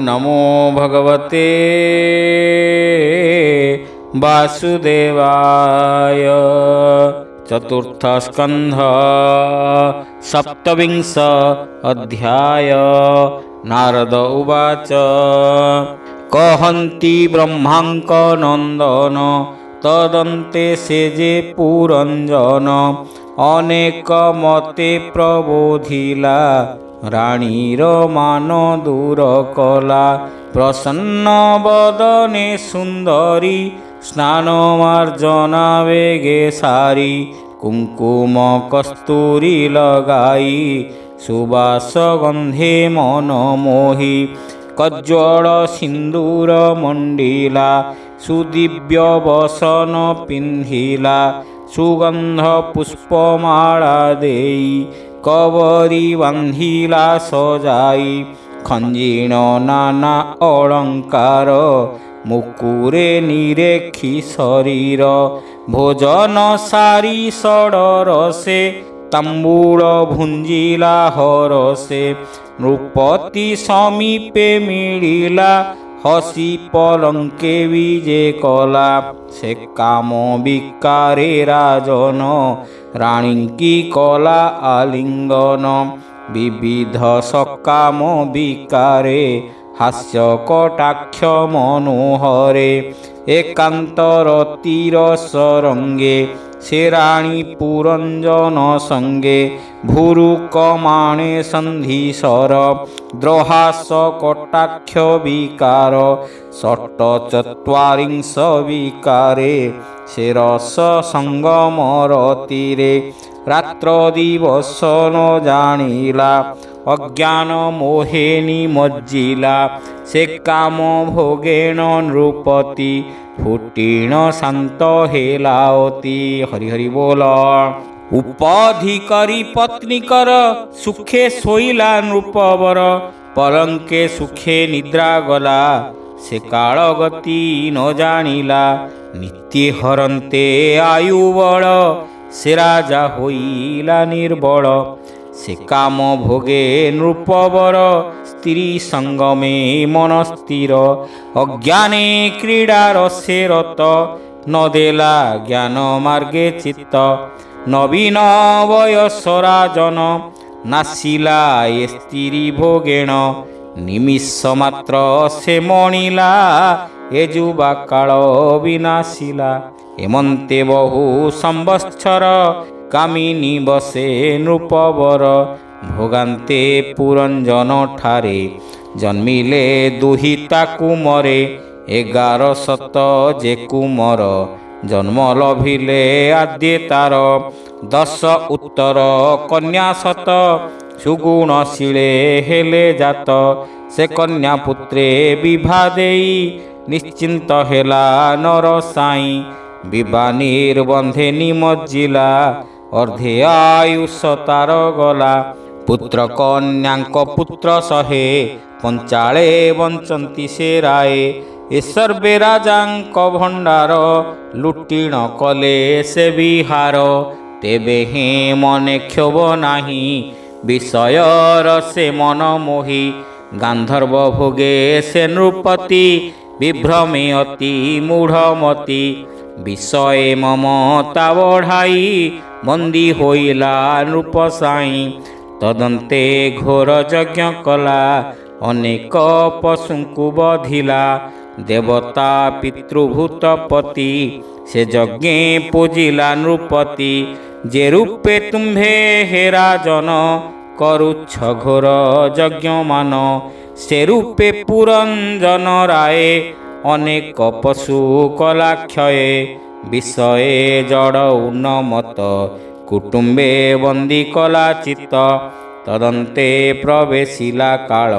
नमो भगवते वासुदेवाय। चतुर्थ स्कंध सप्तविंश अध्याय। नारद उवाच कहन्ति ब्रह्मांक नंदन तदन्ते सेजे पुरंजन अनेक मते प्रबोधिला राणीर मान दूर कला। प्रसन्न बदने सुंदरी स्नान मार्जना वेगे सारी कुंकुम कस्तूरी लगाई सुबास गंधे मन मोही। कज्ज्वल सिंदूर मंडिला सुदिव्य वसन पिंधिला सुगंध पुष्पमाला देई कवरी बांधिला सजाई। खंजीण नाना अलंकार मुकुरे निरेखी शरीर भोजन सारी षडरसे तांबूल भुंजिला हरसे। नृपति समीपे मिलिला हसी पलंके विजे कला। से काम विकारे राजन राणी की कला आलिंगन विविध सकाम विकारे हास्य कटाक्ष मनोहरे। एकांत रतिर सरंगे से राणी पुरंजन संगे भूरुकमाणे संधिसर द्रोहास कटाक्ष विकार षट चत्वारिंश विकारे से रस संगम रतिरे। रात्र दिवस न जानिला अज्ञान मोहे निमज्जिला। से काम भोगेण नृपति फुटीण शांत हेलावती। हरि हरि बोल। उपधिकारी पत्नी कर सुखे सोईला नृपवर पलंके सुखे निद्रा गला। से काल गति न जानिला नित्य हरन्ते आयु बल। से राजा होइला निर्बल से काम भोगे नृपवर स्त्री संगमे मन स्थिर। अज्ञाने क्रीड़ा रसे रत न देला ज्ञान मार्गे चित्त। नवीन वयस राजन नासिला ये स्त्री भोगेण निमिष मात्र से मणिला ए जुबा काल विनाशिला। एमंते बहु संवत्सर कामिनी बसे नृपवर भोगान्ते पुरंजन ठारे जन्मिले दुहिता कुमरे। 11 जे कुमर जन्म लभिले आद्य तार 10 उत्तर कन्या सत सुगुणशीले हेले जात। से कन्या पुत्रे विभा देई निश्चिंत हेला नर साई। विवाह निर्बंधे निमज्जिला अर्धे आयुष तार गला। पुत्र कन्यांक पुत्र सहे पंचाळे वंचंती से राय। ए सर्वे राजांक भंडार लुटीण कले से विहार। तेबे हे मने क्षोभ नाही विषयर से मन मोही। गांधर्व भोगे से नृपति विभ्रमे अति मूढ़मती। विषय ममता बढ़ाई बंदी होइला नृपसाई। तदंते घोर यज्ञ कला अनेक पशुଙ୍କୁ बधिला। देवता पितृभूतपति से यज्ञे पूजिला नृपति। जे रूपे तुम्भे हे राजन करुच्छ घोर यज्ञ मान। से रूपे पुरंजन राय अनेक पशु कला क्षय। विषये जड़ उन्नमत कुटुंबे बंदी कला चित्त। तदंते प्रवेशिला काल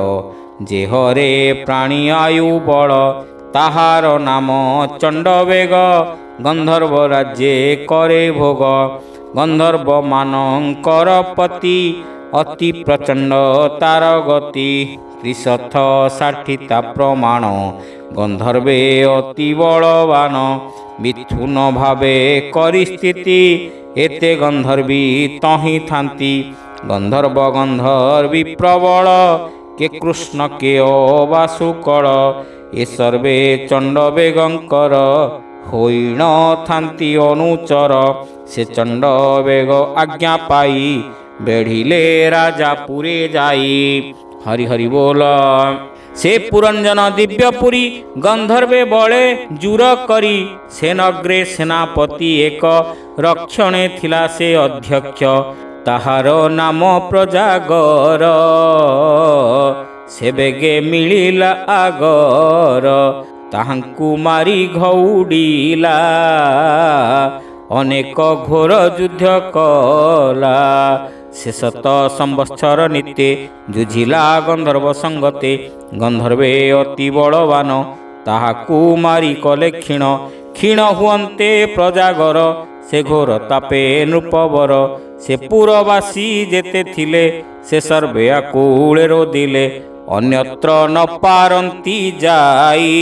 जेहरे प्राणी आयु बल। ताहार नाम चंडवेग गंधर्व राज्ये करे भोग। गंधर्व मानंकर पति अति प्रचंड तार गति। 60 प्रमाण गंधर्वे अति बलवान। मिथुन भावे करी स्थिति एते गंधर्वी तही थांती। गंधर्व गंधर्वी प्रबल କେ କୃଷ୍ଣ କେ ଅବାସୁକଳ ଏ ସର୍ବେ ଚଣ୍ଡ ବେଗଙ୍କର ହୋଇଣ ଥାନ୍ତି ଅନୁଚର ସେ ଚଣ୍ଡ ବେଗ ଆଜ୍ଞା ପାଇ ବେଢ଼ିଲେ ରାଜା ପୁରେ ଯାଇ। ହରି ହରି ବୋଲ। ସେ ପୁରଞ୍ଜନ ଦିବ୍ୟପୁରୀ ଗନ୍ଧର୍ବେ ବଳେ ଜୁର କରି ସେନଗ୍ରେ ସେନାପତି ଏକ ରକ୍ଷଣେ ଥିଲା ସେ ଅଧ୍ୟକ୍ଷ ତାହାର ନାମ ପ୍ରଜାଗର ସେ ବେଗେ ମିଳିଲା ଆଗର ତାହାଙ୍କୁ ମାରି ଘଉଡ଼ିଲା ଅନେକ ଘୋର ଯୁଦ୍ଧ କଲା ଶେଷତ ସମ୍ବତ୍ସର ନିତେ ଯୁଝିଲା ଗନ୍ଧର୍ବ ସଙ୍ଗତେ ଗନ୍ଧର୍ବେ ଅତି ବଳବାନ ତାହାକୁ ମାରି କଲେ କ୍ଷୀଣ କ୍ଷୀଣ ହୁଅନ୍ତେ ପ୍ରଜାଗର ସେ ଘୋର ତାପେ ନୃପବର ସେ ପୁରବାସୀ ଯେତେ ଥିଲେ ସେ ସର୍ବେ ଆକୁଳେ ରୋଦିଲେ ଅନ୍ୟତ୍ର ନ ପାରନ୍ତି ଯାଇ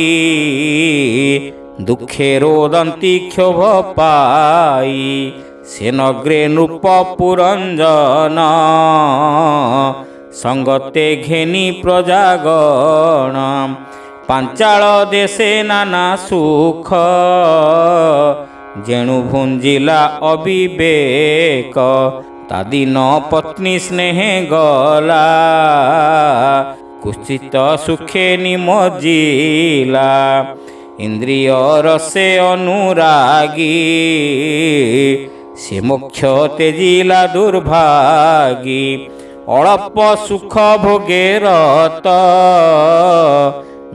ଦୁଃଖେ ରୋଦନ୍ତି କ୍ଷୋଭ ପାଇ ସେ ନଗ୍ରେ ନୃପ ପୁରଞ୍ଜନ ସଙ୍ଗତେ ଘେନି ପ୍ରଜାଗଣ ପାଞ୍ଚାଳ ଦେଶେ ନାନା ସୁଖ ଯେଣୁ ଭୁଞ୍ଜିଲା ଅବିବେକ ତା ଦିନ ପତ୍ନୀ ସ୍ନେହେ ଗଲା କୁଚିତ ସୁଖେ ନିମଜିଲା ଇନ୍ଦ୍ରିୟ ରସେ ଅନୁରାଗୀ ସେ ମୋକ୍ଷ ତେଜିଲା ଦୁର୍ଭାଗୀ ଅଳପ ସୁଖ ଭୋଗେ ରତ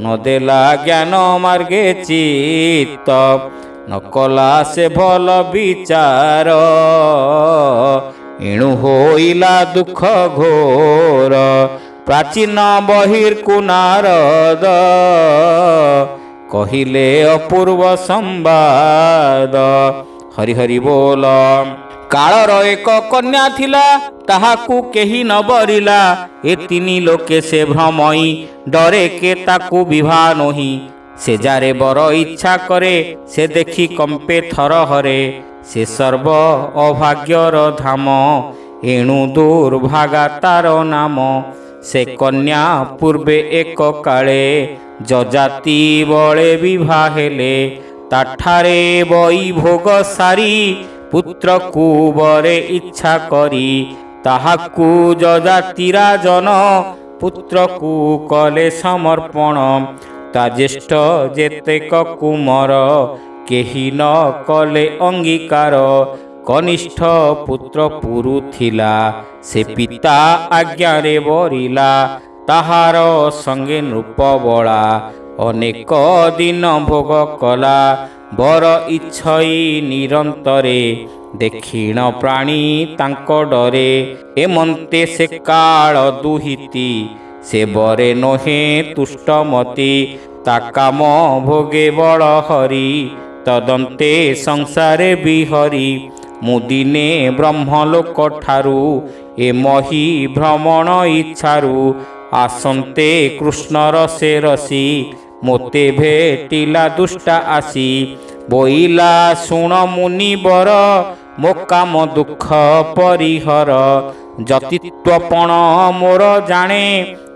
ନଦେଲା ଜ୍ଞାନ ମାର୍ଗେ ଚିତ୍ତ ନକଲା ସେ ଭଲ ବିଚାର ଏଣୁ ହୋଇଲା ଦୁଃଖ ଘୋର ପ୍ରାଚୀନ ବହିର୍କୁ ନାରଦ କହିଲେ ଅପୂର୍ବ ସମ୍ବାଦ। ହରି ହରି ବୋଲ। କାଳର ଏକ କନ୍ୟା ଥିଲା ତାହାକୁ କେହି ନ ବରିଲା ଏ ତିନି ଲୋକେ ସେ ଭ୍ରମଇ ଡରେ କେ ତାକୁ ବିଭା ନୋହି ସେ ଯାରେ ବର ଇଚ୍ଛା କରେ ସେ ଦେଖି କମ୍ପେ ଥରହରେ ସେ ସର୍ବ ଅଭାଗ୍ୟର ଧାମ ଏଣୁ ଦୁର୍ଭାଗା ତାର ନାମ ସେ କନ୍ୟା ପୂର୍ବେ ଏକ କାଳେ ଯଜାତି ବଳେ ବିଭା ହେଲେ ତାଠାରେ ବୈଭୋଗ ସାରି ପୁତ୍ରକୁ ବରେ ଇଚ୍ଛା କରି ତାହାକୁ ଯଜାତି ରାଜନ ପୁତ୍ରକୁ କଲେ ସମର୍ପଣ ତା ଜ୍ୟେଷ୍ଠ ଯେତେକ କୁମର କେହି ନ କଲେ ଅଙ୍ଗୀକାର କନିଷ୍ଠ ପୁତ୍ର ପୁରୁ ଥିଲା ସେ ପିତା ଆଜ୍ଞାରେ ବରିଲା ତାହାର ସଙ୍ଗେ ନୃପବଳା ଅନେକ ଦିନ ଭୋଗ କଲା ବର ଇଚ୍ଛଇ ନିରନ୍ତରେ ଦେଖିଣ ପ୍ରାଣୀ ତାଙ୍କ ଡରେ ଏମନ୍ତେ ସେ କାଳ ଦୁହିତି ସେ ବରେ ନୋହେ ତୁଷ୍ଟମତି ତା କାମ ଭୋଗେ ବଳ ହରି ତଦନ୍ତେ ସଂସାରେ ବିହରି ମୁଁ ଦିନେ ବ୍ରହ୍ମଲୋକ ଠାରୁ ଏ ମହି ଭ୍ରମଣ ଇଚ୍ଛାରୁ ଆସନ୍ତେ କୃଷ୍ଣର ସେ ରସି ମୋତେ ଭେଟିଲା ଦୁଷ୍ଟା ଆସି ବୋଇଲା ଶୁଣ ମୁନିବର ମୋ କାମ ଦୁଃଖ ପରିହର ଯତିତ୍ୱପଣ ମୋର ଜାଣେ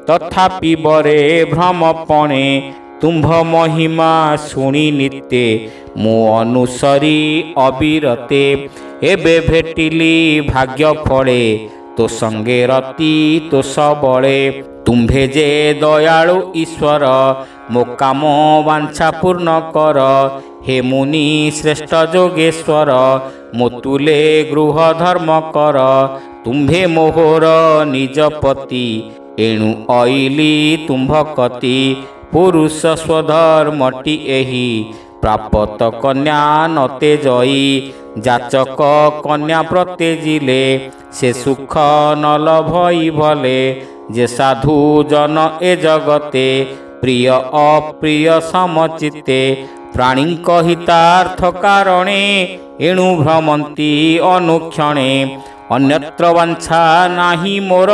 ତଥାପି ବରେ ଭ୍ରମପଣେ ତୁମ୍ଭ ମହିମା ଶୁଣି ନିତେ ମୁଁ ଅନୁସରି ଅବିରତେ ଏବେ ଭେଟିଲି ଭାଗ୍ୟ ଫଳେ ତୋ ସଙ୍ଗେ ରତି ତୋ ସବଳେ ତୁମ୍ଭେ ଯେ ଦୟାଳୁ ଈଶ୍ୱର ମୋ କାମ ବାଞ୍ଛା ପୂର୍ଣ୍ଣ କର ହେ ମୁନି ଶ୍ରେଷ୍ଠ ଯୋଗେଶ୍ୱର ମୋ ତୁଲେ ଗୃହ ଧର୍ମ କର ତୁମ୍ଭେ ମୋହର ନିଜ ପତି ଏଣୁ ଅଇଲି ତୁମ୍ଭ କତି ପୁରୁଷ ସ୍ୱଧର୍ମଟି ଏହି ପ୍ରାପତ କନ୍ୟା ନତେ ଜଇ ଯାଚକ କନ୍ୟା ପ୍ରତେଜିଲେ ସେ ସୁଖ ନଲ ଭଇ ଭଲେ ଯେ ସାଧୁ ଜନ ଏ ଜଗତେ ପ୍ରିୟ ଅପ୍ରିୟ ସମଚିତେ ପ୍ରାଣୀଙ୍କ ହିତାର୍ଥ କାରଣେ ଏଣୁ ଭ୍ରମନ୍ତି ଅନୁକ୍ଷଣେ ଅନ୍ୟତ୍ର ବାଞ୍ଛା ନାହିଁ ମୋର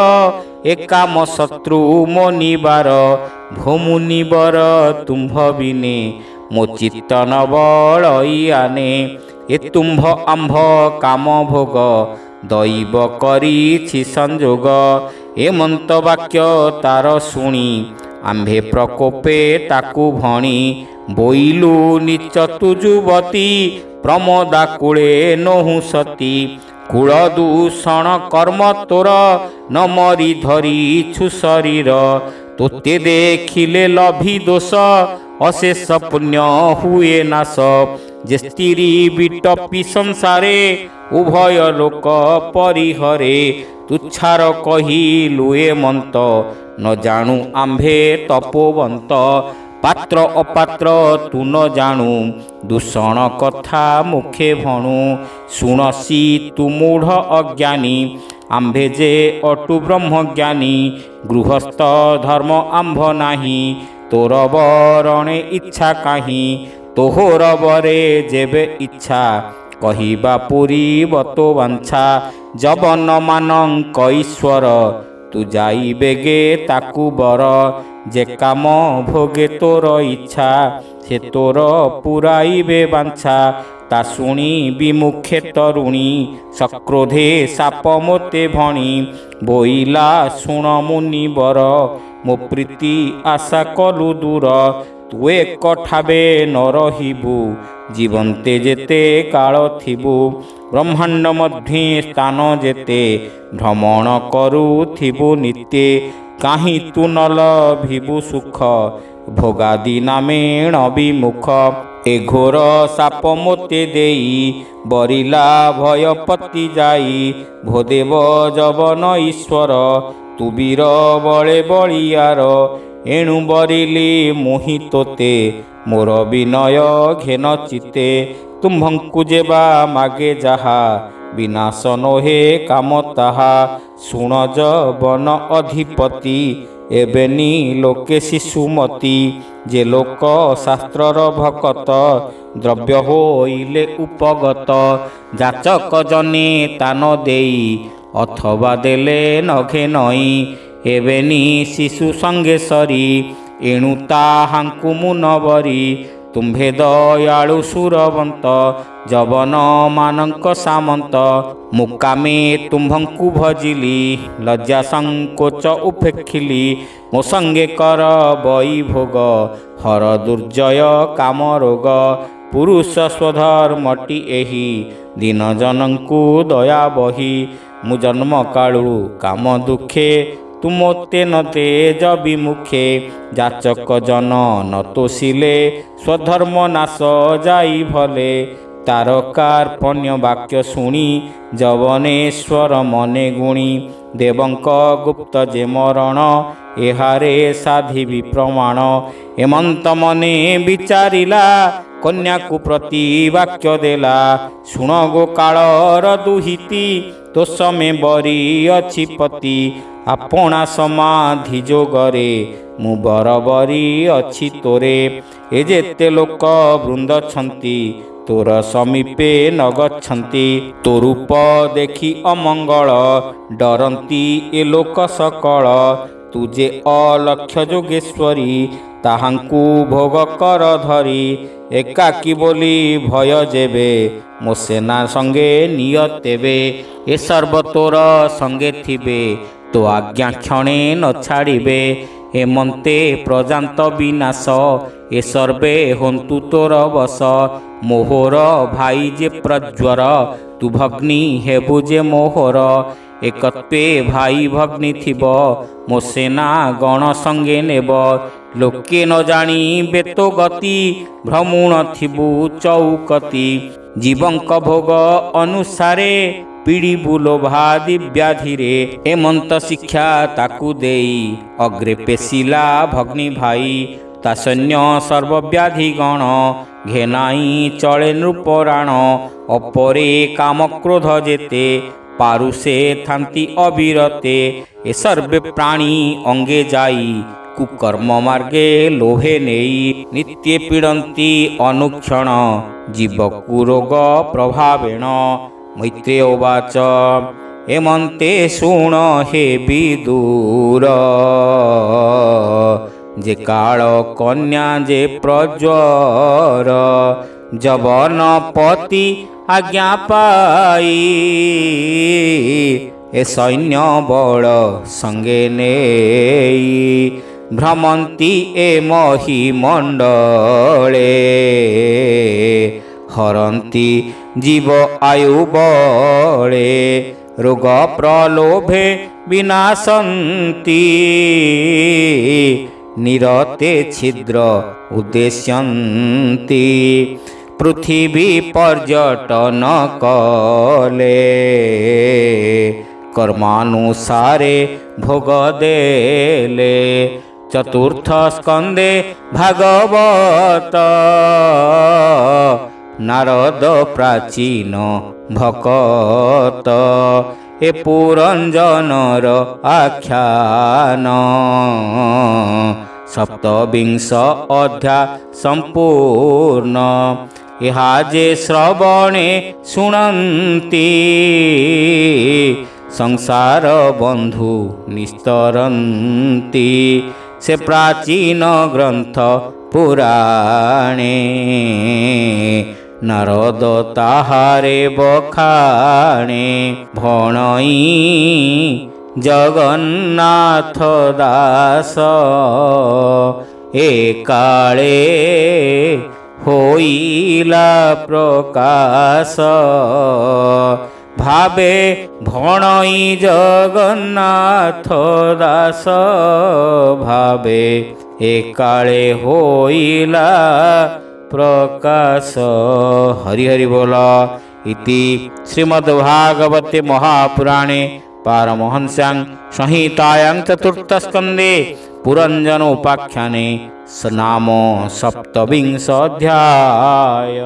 ଏକାମ ଶତ୍ରୁ ମୋ ନିବାର ଭୋମୁନିବର ତୁମ୍ଭ ବିନେ ମୋ ଚିତ୍ତ ନ ବଳଇ ଆନେ ଏ ତୁମ୍ଭ ଆମ୍ଭ କାମ ଭୋଗ ଦୈବ କରିଛି ସଂଯୋଗ ଏମନ୍ତ ବାକ୍ୟ ତାର ଶୁଣି ଆମ୍ଭେ ପ୍ରକୋପେ ତାକୁ ଭଣି ବୋଇଲୁ ନିଚ ତୁ ଯୁବତୀ ପ୍ରମୋଦା କୂଳେ ନୋହୁ ସତୀ କୂଳ ଦୂଷଣ କର୍ମ ତୋର ନ ମରି ଧରିଛୁ ଶରୀର ତୋତେ ଦେଖିଲେ ଲଭି ଦୋଷ ଅଶେଷ ପୁଣ୍ୟ ହୁଏ ନାଶ ଯେ ସ୍ତ୍ରୀ ବିଟପି ସଂସାରେ ଉଭୟ ଲୋକ ପରିହରେ ତୁଚ୍ଛାର କହିଲୁ ଏମନ୍ତ ନ ଜାଣୁ ଆମ୍ଭେ ତପୋବନ୍ତ ପାତ୍ର ଅପାତ୍ର ତୁ ନ ଜାଣୁ ଦୂଷଣ କଥା ମୁଖେ ଭଣୁ ଶୁଣସି ତୁ ମୂଢ଼ ଅଜ୍ଞାନୀ ଆମ୍ଭେ ଯେ ଅଟୁ ବ୍ରହ୍ମଜ୍ଞାନୀ ଗୃହସ୍ଥ ଧର୍ମ ଆମ୍ଭ ନାହିଁ ତୋର ବରଣେ ଇଚ୍ଛା କାହିଁ ତୋହର ବରେ ଯେବେ ଇଚ୍ଛା କହିବା ପୁରୀ ବତୋ ବାଞ୍ଛା ଜବନ ମାନଙ୍କ ଈଶ୍ୱର ତୁ ଯାଇ ବେଗେ ତାକୁ ବର ଯେ କାମ ଭୋଗେ ତୋର ଇଚ୍ଛା ସେ ତୋର ପୁରାଇବେ ବାଞ୍ଛା ତା ଶୁଣି ବିମୁଖେ ତରୁଣୀ ସକ୍ରୋଧେ ସାପ ମୋତେ ଭଣି ବୋଇଲା ଶୁଣ ମୁନିବର ମୋ ପ୍ରୀତି ଆଶା କଲୁ ଦୂର ତୁ ଏକଠାବେ ନ ରହିବୁ ଜୀବନ୍ତେ ଯେତେ କାଳ ଥିବୁ ବ୍ରହ୍ମାଣ୍ଡ ମଧ୍ୟେ ସ୍ଥାନ ଯେତେ ଭ୍ରମଣ କରୁଥିବୁ ନିତ୍ୟେ କାହିଁ ତୁ ନ ଲଭିବୁ ସୁଖ ଭୋଗାଦି ନାମେଣ ବିମୁଖ ଏ ଘୋର ସାପ ମୋତେ ଦେଇ ବରିଲା ଭୟପତି ଯାଇ ଭୋଦେବ ଜବନ ଈଶ୍ୱର ତୁ ବୀର ବଳେ ବଳିୟାର ଏଣୁ ବରିଲି ମୋହି ତୋତେ ମୋର ବିନୟ ଘେନ ଚିତେ ତୁମ୍ଭଙ୍କୁ ଯେବା ମାଗେ ଯାହା ବିନାଶ ନୋହେ କାମ ତାହା ଶୁଣ ଜବନ ଅଧିପତି ଏବେନି ଲୋକେ ଶିଶୁମତି ଯେ ଲୋକ ଶାସ୍ତ୍ରର ଭକତ ଦ୍ରବ୍ୟ ହୋଇଲେ ଉପଗତ ଯାଚକ ଜନେ ତାନ ଦେଇ ଅଥବା ଦେଲେ ନଘେ ନଈ ଏବେନି ଶିଶୁ ସଙ୍ଗେ ସରି ଏଣୁ ତାହାଙ୍କୁ ମୁନବରି ତୁମ୍ଭେ ଦୟାଳୁ ସୁରବନ୍ତ ଜବନ ମାନଙ୍କ ସାମନ୍ତ ମୁକାମେ ତୁମ୍ଭଙ୍କୁ ଭଜିଲି ଲଜ୍ଜା ସଂକୋଚ ଉପେକ୍ଷିଲି ମୋ ସଙ୍ଗେ କର ବଇ ଭୋଗ ହର ଦୁର୍ଜୟ କାମ ରୋଗ ପୁରୁଷ ସ୍ୱଧର୍ମଟି ଏହି ଦିନ ଜନଙ୍କୁ ଦୟା ବହି ମୁଁ ଜନ୍ମ କାଳୁ କାମ ଦୁଃଖେ ତୁ ମୋତେ ନ ତେଜ ବିମୁଖେ ଯାଚକ ଜନ ନ ତୋଷିଲେ ସ୍ୱଧର୍ମ ନାଶ ଯାଇ ଭଲେ ତାର କାର୍ପଣ୍ୟ ବାକ୍ୟ ଶୁଣି ଜବନେଶ୍ୱର ମନେ ଗୁଣି ଦେବଙ୍କ ଗୁପ୍ତ ଯେ ମରଣ ଏହାରେ ସାଧିବି ପ୍ରମାଣ ଏମନ୍ତ ମନେ ବିଚାରିଲା କନ୍ୟାକୁ ପ୍ରତି ବାକ୍ୟ ଦେଲା ଶୁଣ ଗୋ କାଳର ଦୁହିତି ତୋଷମେ ବରି ଅଛି ପତି ଆପଣା ସମାଧି ଯୋଗରେ ମୁଁ ବରବରି ଅଛି ତୋରେ ଏ ଯେତେ ଲୋକ ବୃନ୍ଦ ଛନ୍ତି ତୋର ସମୀପେ ନଗଛନ୍ତି ତୋ ରୂପ ଦେଖି ଅମଙ୍ଗଳ ଡରନ୍ତି ଏ ଲୋକ ସକଳ ତୁ ଯେ ଅଲକ୍ଷ ଯୋଗେଶ୍ୱରୀ ତାହାଙ୍କୁ ଭୋଗ କର ଧରି ଏକାକୀ ବୋଲି ଭୟ ଯେବେ ମୋ ସେନା ସଙ୍ଗେ ନିୟ ତେବେ ଏ ସର୍ବ ତୋର ସଙ୍ଗେ ଥିବେ ତୋ ଆଜ୍ଞା କ୍ଷଣେ ନ ଛାଡ଼ିବେ ହେମନ୍ତେ ପ୍ରଜାନ୍ତ ବିନାଶ ଏ ସର୍ବେ ହନ୍ତୁ ତୋର ବସ ମୋହର ଭାଇ ଯେ ପ୍ରଜ୍ୱର ତୁ ଭଗ୍ନି ହେବୁ ଯେ ମୋହର ଏକତ୍ୱେ ଭାଇ ଭଗ୍ନି ଥିବ ମୋ ସେନା ଗଣ ସଙ୍ଗେ ନେବ ଲୋକେ ନ ଜାଣିବେ ତୋ ଗତି ଭ୍ରମୁଣ ଥିବୁ ଚଉକତି ଜୀବଙ୍କ ଭୋଗ ଅନୁସାରେ ପିଡ଼ିବୁ ଲୋଭାଦି ବ୍ୟାଧିରେ ଏମନ୍ତ ଶିକ୍ଷା ତାକୁ ଦେଇ ଅଗ୍ରେ ପେଶିଲା ଭଗ୍ନି ଭାଇ ତା ସୈନ୍ୟ ସର୍ବବ୍ୟାଧି ଗଣ ଘେନାଇ ଚଳେ ନୃପରାଣ ଅପରେ କାମ କ୍ରୋଧ ଯେତେ ପାରୁ ସେ ଥାନ୍ତି ଅବିରତେ ଏ ସର୍ବେ ପ୍ରାଣୀ ଅଙ୍ଗେ ଯାଇ କୁକର୍ମ ମାର୍ଗେ ଲୋଭେ ନେଇ ନିତ୍ୟ ପୀଡ଼ନ୍ତି ଅନୁକ୍ଷଣ ଜୀବକୁ ରୋଗ ପ୍ରଭାବେଣ ମୈତ୍ରେୟ ଉବାଚ ଏମନ୍ତେ ଶୁଣ ହେ ବିଦୁର ଯେ କାଳ କନ୍ୟା ଯେ ପ୍ରଜ୍ୱର ଯବନପତି ଆଜ୍ଞା ପାଇ ए सैन्य बल संगे नेई भ्रमंती ए महिमंडले हरंती जीव आयु बले रोग प्रलोभे विनाशन्ति निरते छिद्र उद्देश्यन्ति पृथ्वी पर्यटन कले कर्मानुसारे भोग देले चतुर्थ स्कंदे भागवत नारद प्राचीन भकत ए पुरंजनर आख्यान सप्तविंश अध्याय संपूर्ण इहा जे श्रवणे शुणन्ति संसार बंधु निस्तरन्ति से प्राचीन ग्रंथ पुराणे नारद ताहारे बखाणे भणई जगन्नाथ दास एकाळे होइला प्रकाश भावे भणई जगन्नाथ दास भावे एकाळे होइला प्रकाश। हरि हरि बोल। इति श्रीमद्भागवते महापुराणे पारमहंस्यां संहितायां चतुर्थस्कन्धे पुरंजन उपाख्याने नाम सप्तविंश अध्याय।